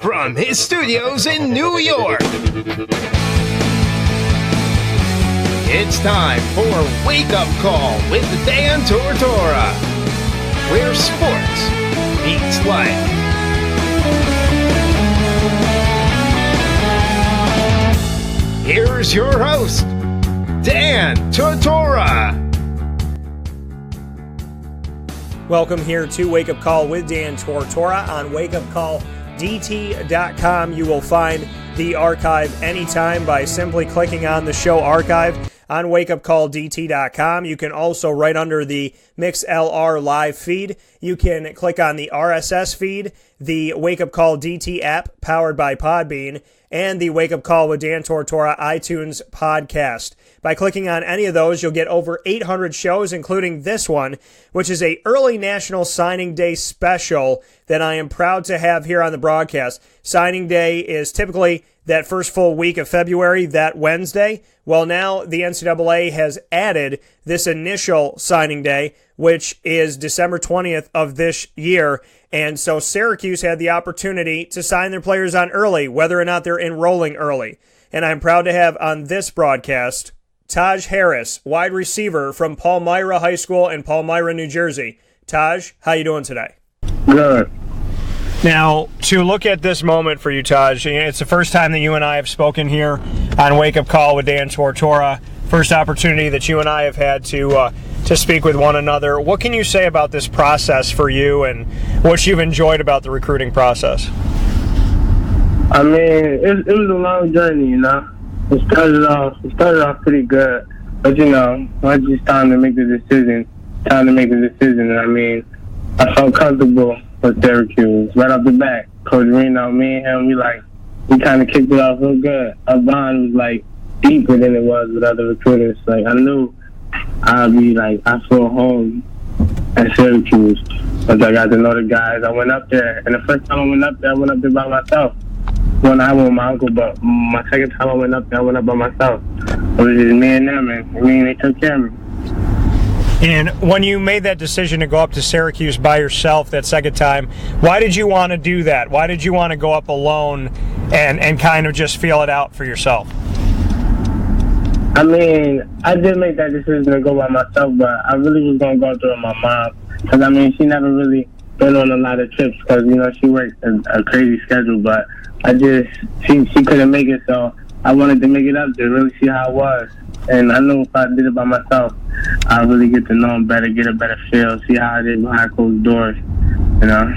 from his studios in New York, it's time for Wake Up Call with Dan Tortora, where sports meets life. Here's your host, Dan Tortora. Welcome here to Wake Up Call with Dan Tortora on wakeupcalldt.com. You will find the archive anytime by simply clicking on the show archive on wakeupcalldt.com. You can also, right under the MixLR live feed, you can click on the RSS feed, the Wake Up Call DT app powered by Podbean, and the Wake Up Call with Dan Tortora iTunes podcast. By clicking on any of those, you'll get over 800 shows, including this one, which is a early National Signing Day special that I am proud to have here on the broadcast. Signing Day is typically that first full week of February, that Wednesday. Well, now the NCAA has added this initial signing day, which is December 20th of this year. And so Syracuse had the opportunity to sign their players on early, whether or not they're enrolling early. And I'm proud to have on this broadcast Taj Harris, wide receiver from Palmyra High School in Palmyra, New Jersey. Taj, how you doing today? Good. Now, to look at this moment for you, Taj, it's the first time that you and I have spoken here on Wake Up Call with Dan Tortora. First opportunity that you and I have had to speak with one another. What can you say about this process for you and what you've enjoyed about the recruiting process? I mean, it was a long journey, you know. It started off pretty good, but you know, once it's time to make the decision, and I mean, I felt comfortable with Syracuse right off the bat. Coach Reno, me and him, we kind of kicked it off real good. Our bond was deeper than it was with other recruiters. I knew I feel home at Syracuse. Once I got to know the guys, I went up there, and the first time I went up there by myself. Well, I went with my uncle, but my second time I went up there, I went up by myself. It was just me and them, and they took care of me. And when you made that decision to go up to Syracuse by yourself that second time, why did you want to do that? Why did you want to go up alone and kind of just feel it out for yourself? I mean, I did make that decision to go by myself, but I really was going to go through with my mom. Because, I mean, she never really been on a lot of trips because, you know, she worked a crazy schedule, but she couldn't make it, so I wanted to make it up there, really see how it was. And I knew if I did it by myself, I'd really get to know them better, get a better feel, see how it is behind closed doors, you know.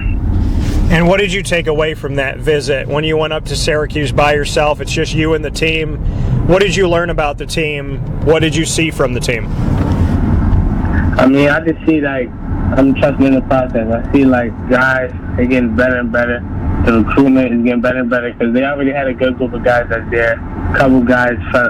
And what did you take away from that visit? When you went up to Syracuse by yourself, it's just you and the team. What did you learn about the team? What did you see from the team? I mean, I just see, I'm trusting in the process. I see, guys, they're getting better and better. The recruitment is getting better and better because they already had a good group of guys that's there. A couple guys that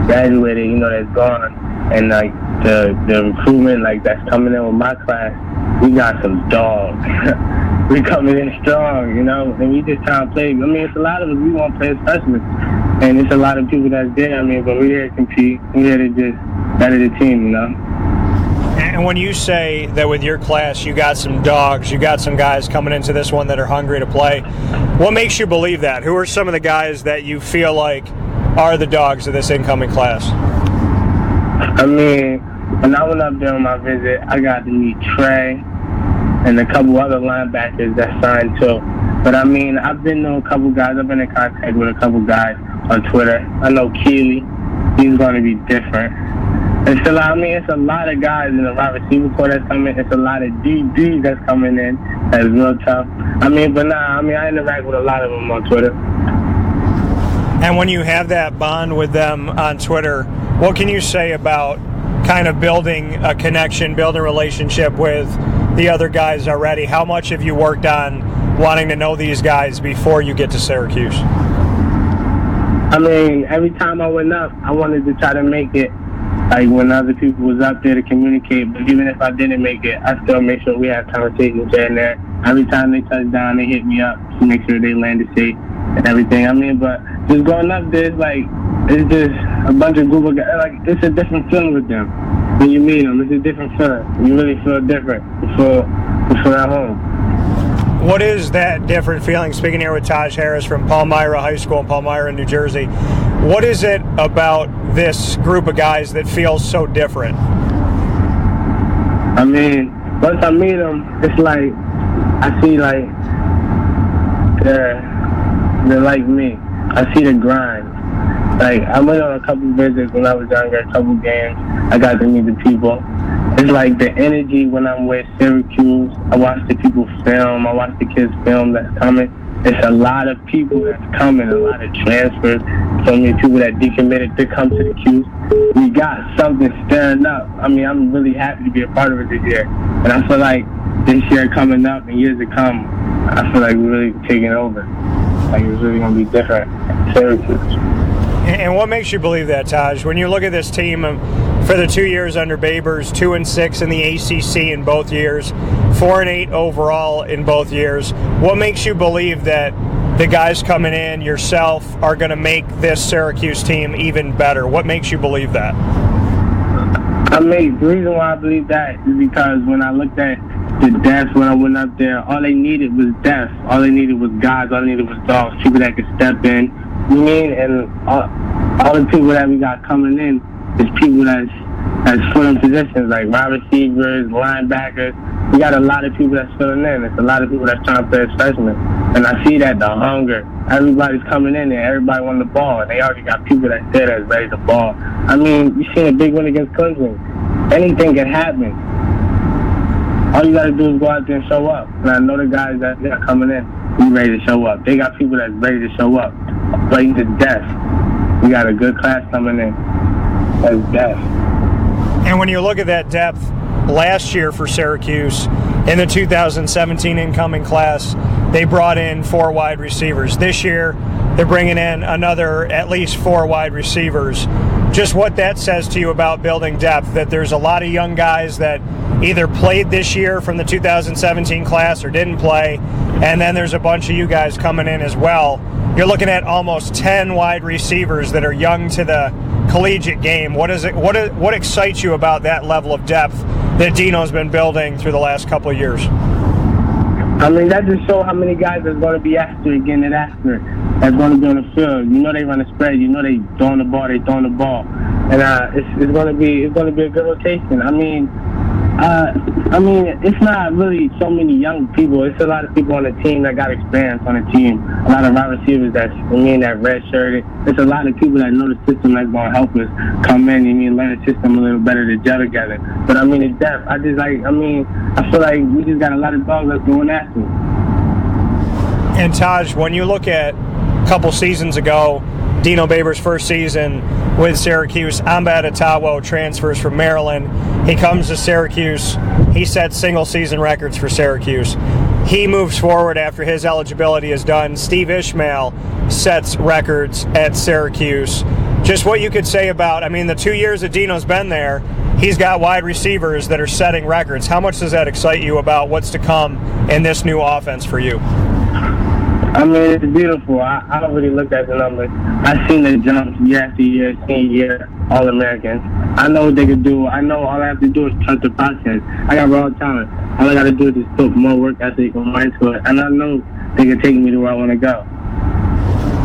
graduated, you know, that's gone. And, the recruitment, that's coming in with my class, we got some dogs. We coming in strong, you know, and we just trying to play. I mean, it's a lot of us, we want to play as freshmen. And it's a lot of people that's there, but we're here to compete. We're here to just better the team, you know. And when you say that with your class you got some dogs, you got some guys coming into this one that are hungry to play, what makes you believe that? Who are some of the guys that you feel like are the dogs of this incoming class? I mean, when I went up there on my visit, I got to meet Trey and a couple other linebackers that signed too. But I mean, I've been in contact with a couple guys on Twitter. I know Keely, he's going to be different. It's a lot of guys in the wide receiver corps that's coming. It's a lot of DBs that's coming in. That's real tough. I interact with a lot of them on Twitter. And when you have that bond with them on Twitter, what can you say about kind of building a connection, building a relationship with the other guys already? How much have you worked on wanting to know these guys before you get to Syracuse? I mean, every time I went up, I wanted to try to make it when other people was up there to communicate. But even if I didn't make it, I still make sure we have conversations here and there. Every time they touch down, they hit me up to make sure they landed safe and everything. I mean, but just going up there, it's just a bunch of group of guys. It's a different feeling with them. When you meet them, it's a different feeling. You really feel different. You feel at home. What is that different feeling? Speaking here with Taj Harris from Palmyra High School in Palmyra, New Jersey. What is it about this group of guys that feels so different? I mean, once I meet them, it's like I see like they're like me. I see the grind. Like, I went on a couple visits when I was younger, a couple games. I got to meet the people. It's like the energy when I'm with Syracuse. I watch the people film. I watch the kids film that's coming. It's a lot of people that's coming, a lot of transfers. So many people that decommitted to come to the Q's. We got something stirring up. I mean, I'm really happy to be a part of it this year. And I feel like this year coming up and years to come, I feel like we're really taking over. Like, it's really going to be different at Syracuse. And what makes you believe that, Taj? When you look at this team for the 2 years under Babers, 2-6 in the ACC in both years, 4-8 overall in both years, what makes you believe that the guys coming in, yourself, are going to make this Syracuse team even better? What makes you believe that? I mean, the reason why I believe that is because when I looked at the depth when I went up there, all they needed was depth. All they needed was guys. All they needed was dogs, people that could step in. You mean? And all the people that we got coming in is people that's filling positions, like wide receivers, linebackers. We got a lot of people that's filling in. It's a lot of people that's trying to play as freshmen. And I see that, the hunger. Everybody's coming in there. Everybody wants the ball. And they already got people that's there that's ready to ball. I mean, you seen a big win against Clemson. Anything can happen. All you got to do is go out there and show up. And I know the guys that are coming in, we ready to show up. They got people that's ready to show up. Playing to death. We got a good class coming in. That's death. And when you look at that depth last year for Syracuse, in the 2017 incoming class, they brought in 4 wide receivers. This year, they're bringing in another at least 4 wide receivers. Just what that says to you about building depth, that there's a lot of young guys that either played this year from the 2017 class or didn't play, and then there's a bunch of you guys coming in as well. You're looking at almost 10 wide receivers that are young to the collegiate game. What excites you about that level of depth that Dino's been building through the last couple of years? I mean, that just shows how many guys that's going to be after it, getting it after it, that's going to be on the field. You know they run a spread. You know they throwing the ball. And it's going to be a good rotation. I mean, it's not really so many young people. It's a lot of people on the team that got experience on the team. A lot of wide receivers that red-shirted. It's a lot of people that know the system that's going to help us come in and learn the system a little better to gel together. But, I mean, the depth, I feel like we just got a lot of dogs that's going after it. And, Taj, when you look at a couple seasons ago, Dino Babers' first season with Syracuse, Amba Adetawo transfers from Maryland. He comes to Syracuse. He sets single-season records for Syracuse. He moves forward after his eligibility is done. Steve Ishmael sets records at Syracuse. Just what you could say about, the 2 years that Dino's been there, he's got wide receivers that are setting records. How much does that excite you about what's to come in this new offense for you? I mean, it's beautiful. I already looked at the numbers. I've seen the jumps year after year, senior year, All-Americans. I know what they can do. I know all I have to do is trust the process. I got raw talent. All I got to do is just put more work ethic and mind to it. And I know they can take me to where I want to go.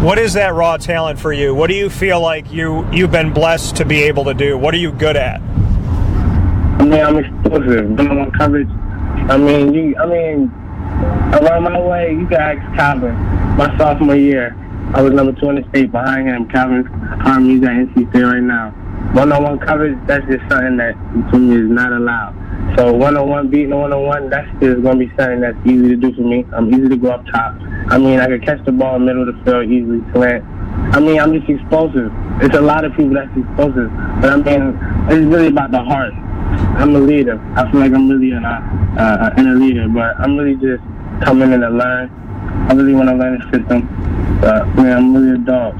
What is that raw talent for you? What do you feel like you've been blessed to be able to do? What are you good at? I'm explosive. One-on-one coverage. Around my way, you can ask Calvin. My sophomore year, I was number 2 in the state behind him. Calvin's he's at NC State right now. One-on-one coverage, that's just something that to me is not allowed. So one-on-one, beating a one-on-one, that's just going to be something that's easy to do for me. I'm easy to go up top. I can catch the ball in the middle of the field, easily slant. I'm just explosive. It's a lot of people that's explosive. But it's really about the heart. I'm a leader. I feel like I'm really an inner leader, but I'm really just coming in to learn. I really want to learn the system. But, I'm really a dog.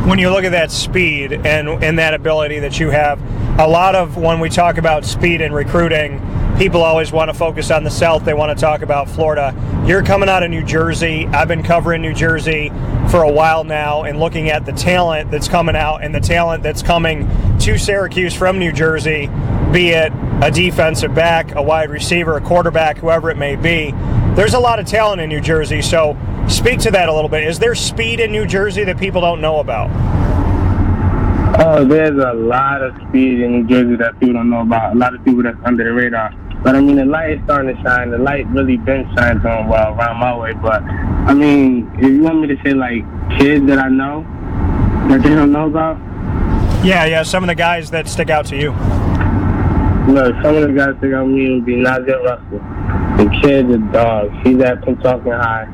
When you look at that speed and that ability that you have, a lot of when we talk about speed and recruiting, people always want to focus on the South. They want to talk about Florida. You're coming out of New Jersey. I've been covering New Jersey for a while now and looking at the talent that's coming out and the talent that's coming to Syracuse from New Jersey, be it a defensive back, a wide receiver, a quarterback, whoever it may be. there's a lot of talent in New Jersey, so speak to that a little bit. Is there speed in New Jersey that people don't know about? Oh, there's a lot of speed in New Jersey that people don't know about. A lot of people that's under the radar. But, I mean, the light is starting to shine. The light really been shining on well around my way. But, I mean, if you want me to say, like, kids that I know that they don't know about? Yeah, some of the guys that stick out to you. No, some of the guys that stick out to me would be Nazir Russell. The kid's a dog. He's at Pennsauken High.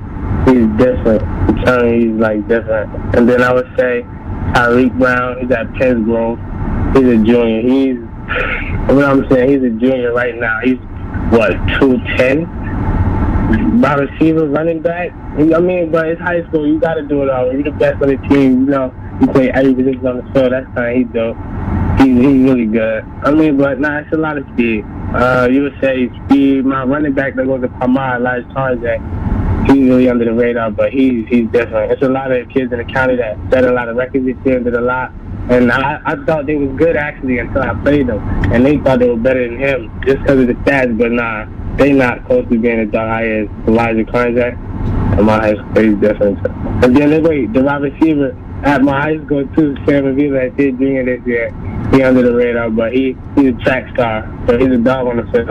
He's different. I'm telling you, he's, like, different. And then I would say Tyreek Brown. He's at Penn Grove. He's a junior. What I'm saying, he's a junior right now. He's, 210? Wide receiver, running back. I mean, but it's high school. You got to do it all. You're the best on the team. You know, you play every position on the field. That's how he's dope. He's really good. I mean, but, it's a lot of speed. You would say speed. My running back that goes to Palmyra, Elijah Tarjay, he's really under the radar, but he's different. It's a lot of kids in the county that set a lot of records this year, did a lot. And I thought they was good, actually, until I played them. And they thought they were better than him just because of the stats. But, they not close to being as dog high as Elijah Tarjay. And my high school is different. And then, the wide receiver at my high school, too, Sam Avila, at his junior this year. He under the radar, but he's a track star. So he's a dog on the field.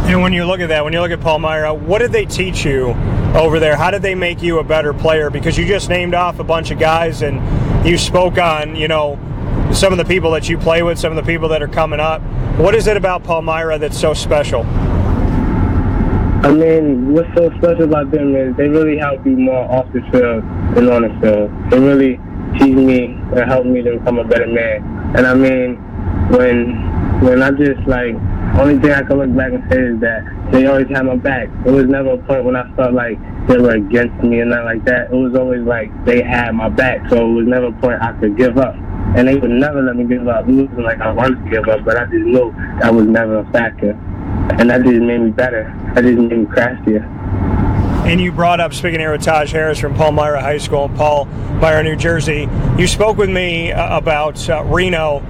And when you look at that, when you look at Palmyra, what did they teach you over there? How did they make you a better player? Because you just named off a bunch of guys and you spoke on, some of the people that you play with, some of the people that are coming up. What is it about Palmyra that's so special? I mean, what's so special about them is they really help you more off the field than on the field. They really teach me and help me to become a better man. And I mean, when I just only thing I can look back and say is that they always had my back. It was never a point when I felt like they were against me and nothing like that. It was always like they had my back, so it was never a point I could give up. And they would never let me give up. It wasn't like I wanted to give up, but I just knew that was never a factor. And that just made me better. That just made me craftier. And you brought up, speaking here with Taj Harris from Palmyra High School in Palmyra, New Jersey, you spoke with me about Reno,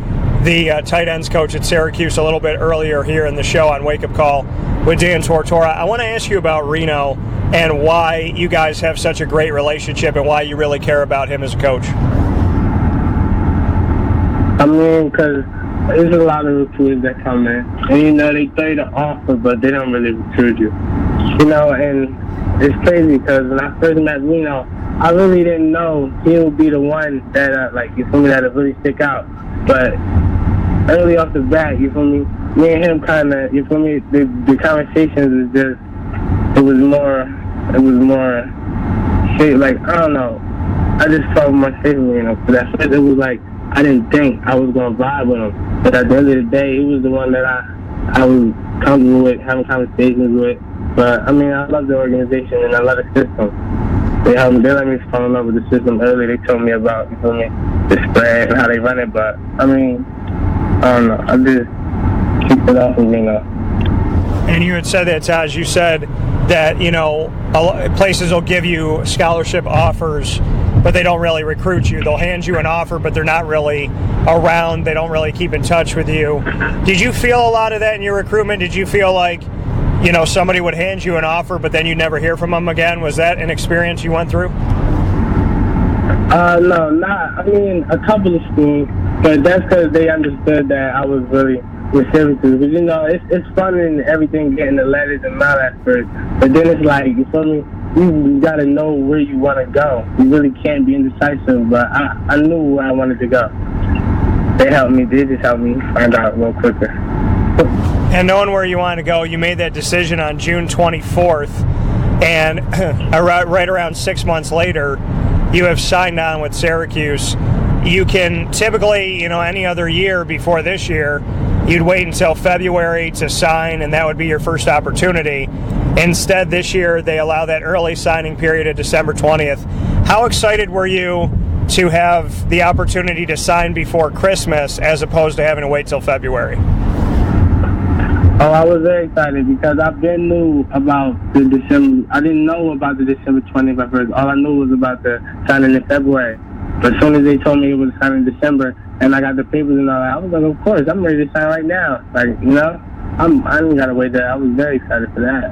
the tight ends coach at Syracuse, a little bit earlier here in the show on Wake Up Call with Dan Tortora. I want to ask you about Reno and why you guys have such a great relationship and why you really care about him as a coach. I mean, because there's a lot of recruiters that come in, and they throw you the offer, but they don't really recruit you. And it's crazy because when I first met Reno, I really didn't know he would be the one that, that'd really stick out. But early off the bat, me and him the conversations was just, it was more, I don't know. I just felt more safe with him. Because at first it was I didn't think I was going to vibe with him. But at the end of the day, he was the one that I was comfortable with, having conversations with. But, I mean, I love the organization and I love the system. They let me fall in love with the system early. They told me about, the spread and how they run it. But, I mean, I don't know. I just keep it off of And you had said that, Taj. You said that, places will give you scholarship offers, but they don't really recruit you. They'll hand you an offer, but they're not really around. They don't really keep in touch with you. Did you feel a lot of that in your recruitment? Did you feel like, somebody would hand you an offer, but then you never hear from them again? Was that an experience you went through? No, not. I mean, a couple of schools, but that's because they understood that I was really with Syracuse. But, it's fun and everything, getting the letters and all that first. But then it's you feel me? You got to know where you want to go. You really can't be indecisive, but I knew where I wanted to go. They just helped me find out real quicker. And knowing where you want to go, you made that decision on June 24th, and right around 6 months later, you have signed on with Syracuse. You can typically, any other year before this year, you'd wait until February to sign, and that would be your first opportunity. Instead, this year, they allow that early signing period of December 20th. How excited were you to have the opportunity to sign before Christmas as opposed to having to wait till February? Oh, I was very excited because I've been knew about the December. I didn't know about the December 20th at first. All I knew was about the signing in February. But as soon as they told me it was signing in December and I got the papers and all that, I was like, of course, I'm ready to sign right now. I didn't got to wait there. I was very excited for that.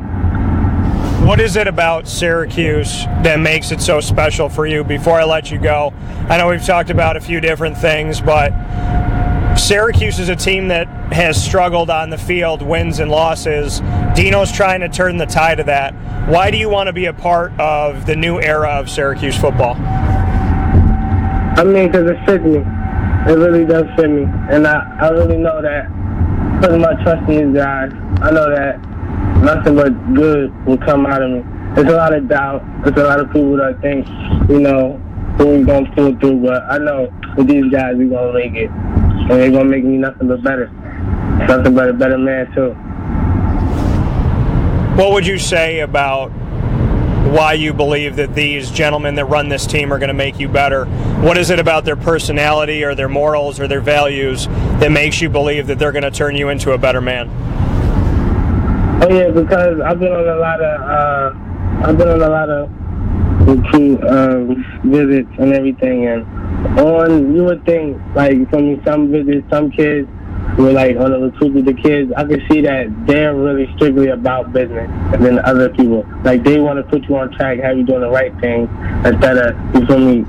What is it about Syracuse that makes it so special for you? Before I let you go, I know we've talked about a few different things, but Syracuse is a team that has struggled on the field, wins and losses. Dino's trying to turn the tide of that. Why do you want to be a part of the new era of Syracuse football? I mean, because it fits me. It really does fit me. And I really know that putting my trust in these guys, I know that nothing but good will come out of me. There's a lot of doubt. There's a lot of people that think, you know, we're going to pull through. But I know with these guys, we're going to make it. And they're going to make me nothing but better. Nothing but a better man, too. What would you say about why you believe that these gentlemen that run this team are going to make you better? What is it about their personality or their morals or their values that makes you believe that they're going to turn you into a better man? Oh yeah, because I've been on a lot of recruit visits and everything, and you would think like from some visits, some kids were like on the recruit with the kids. I could see that they're really strictly about business, and then other people like they want to put you on track, have you doing the right thing instead of, you feel me?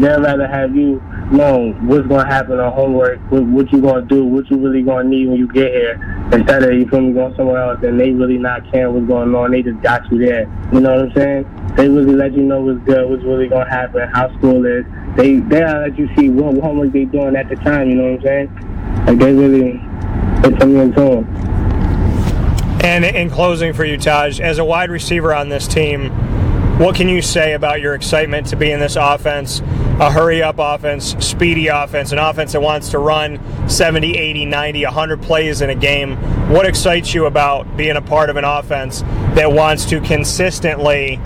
They'd rather have you know what's going to happen on homework, what you going to do, what you really going to need when you get here, instead of, you feel me, going somewhere else and they really not caring what's going on. They just got you there. You know what I'm saying? They really let you know what's good, what's really going to happen, how school is. They let you see what homework they doing at the time. You know what I'm saying? Like they really put me into them. And in closing for you, Taj, as a wide receiver on this team, what can you say about your excitement to be in this offense, a hurry-up offense, speedy offense, an offense that wants to run 70, 80, 90, 100 plays in a game? What excites you about being a part of an offense that wants to consistently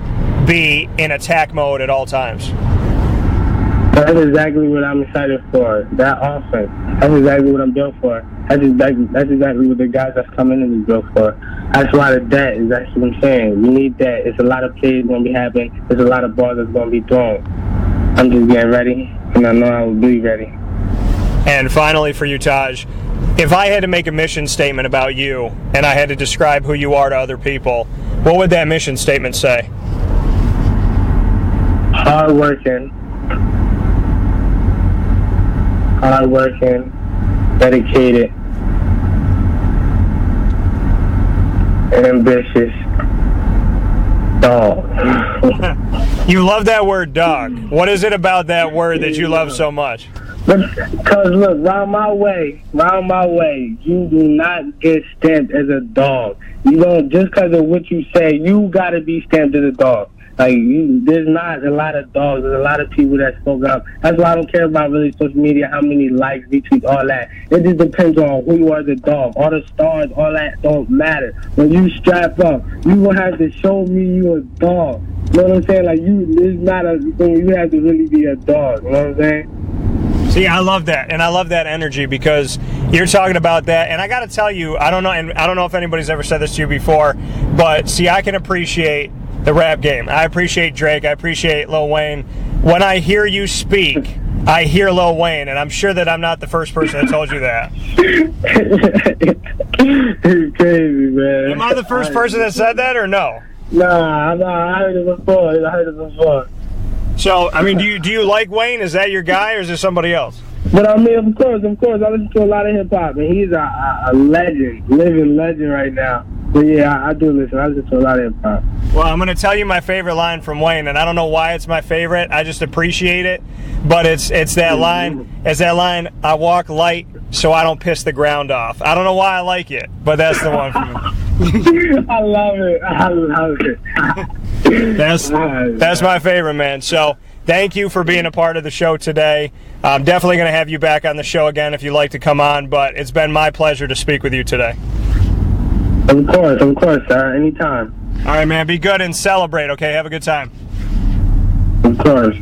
be in attack mode at all times? That's exactly what I'm excited for, that offense. That's exactly what I'm built for. That's exactly what the guys that's coming in is built for. That's why the debt is, that's what I'm saying. We need that. It's a lot of plays going to be happening. There's a lot of balls that's going to be thrown. I'm just getting ready, and I know I will be ready. And finally for you, Taj, if I had to make a mission statement about you and I had to describe who you are to other people, what would that mission statement say? Hard-working, dedicated, and ambitious dog. You love that word, dog. What is it about that word that you love so much? Because look, round my way, you do not get stamped as a dog. You don't, just because of what you say, you got to be stamped as a dog. Like, there's not a lot of dogs. There's a lot of people that spoke up. That's why I don't care about really social media, how many likes, retweets, all that. It just depends on who you are as a dog. All the stars, all that don't matter. When you strap up, you will have to show me you a dog. You know what I'm saying? Like, it's not a thing. You have to really be a dog. You know what I'm saying? See, I love that, and I love that energy because you're talking about that. And I got to tell you, I don't know if anybody's ever said this to you before, but see, I can appreciate the rap game. I appreciate Drake. I appreciate Lil Wayne. When I hear you speak, I hear Lil Wayne, and I'm sure that I'm not the first person that told you that. It's crazy, man. Am I the first person that said that, or no? Nah, I heard it before. So, I mean, do you like Wayne? Is that your guy, or is it somebody else? But I mean, of course, I listen to a lot of hip hop, and he's a legend, living legend right now. But yeah, I do listen. I listen to a lot of hip hop. Well, I'm going to tell you my favorite line from Wayne, and I don't know why it's my favorite. I just appreciate it. But it's that line. It's that line. I walk light so I don't piss the ground off. I don't know why I like it, but that's the one for me. I love it. That's my favorite, man. So thank you for being a part of the show today. I'm definitely going to have you back on the show again if you'd like to come on, but it's been my pleasure to speak with you today. Of course, sir. Anytime. All right, man. Be good and celebrate, okay? Have a good time. Of course.